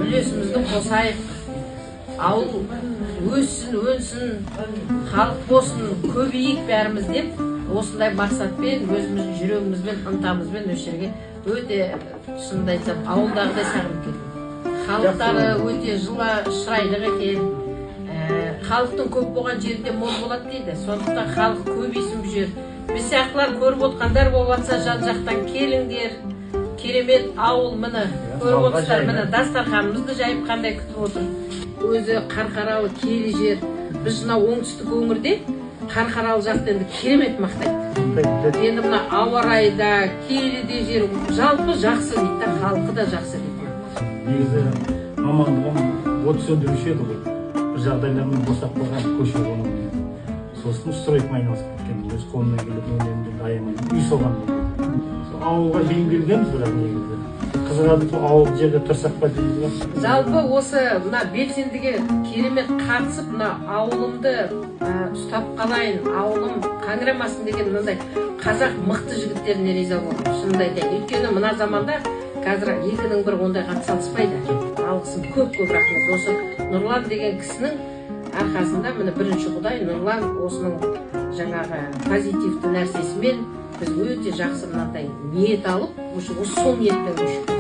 үлесімізді қосайық, ауыл өссін, өнсін, халық болсын, көбейік бәріміз деп, осындай мақсатпен, өзіміздің жүрегімізбен, ынтамызбен осы жерге өте, шынымды айтсам, ауылдағыдай сағынып келдім. Халықтары өте жылы, шырайлы екен. Халықтың көп болған жерінде мол болады дейді. Сондықтан халық көбейсін бұл жер. Біз сияқтылар көріп отқандар болып жатса, жан-жақтан келіңдер. Керемет ауыл міне, көріп отырсыздар, міне дастарханымызды жайып қандай күтіп отыр. Өзі Қарқаралы киелі жер. Біз мына оңтүстік өңірде Қарқаралы жақты енді керемет мақтайды. Енді мына ауа райы да, киелі де жер жалпы жақсы дейді, халқы да жақсы дейді. Негізі мамандығым от сөндіруші еді ғой. Бір жағдайлармен босап қалған көше оның. Сосын стройкамен айналысып кеткен. Өз қолымнан келіп өнерімді дайындаймын. Үй соған. Ауылға жиын келгенбіз бірақ негізі. Қызығады сол ауыл жерде тұрсақ па дейміз. Жалпы осы мына белсендіге керемет қатысып, мына ауылымды ұстап қалайын, ауылым қаңырамасын деген мынандай қазақ мықты жігіттеріне риза болдым. Шынымды айтайын. Өйткені мына заманда қазір екінің бір ондайға атсалыспайды. Алғысым көп рахмет. Осы Нұрлан деген кісінің арқасында міне бірінші Құдай Нұрлан осының жаңағы позитивті нәрсесімен біз өте жақсы мынандай ниет алып, осы сол ниетпен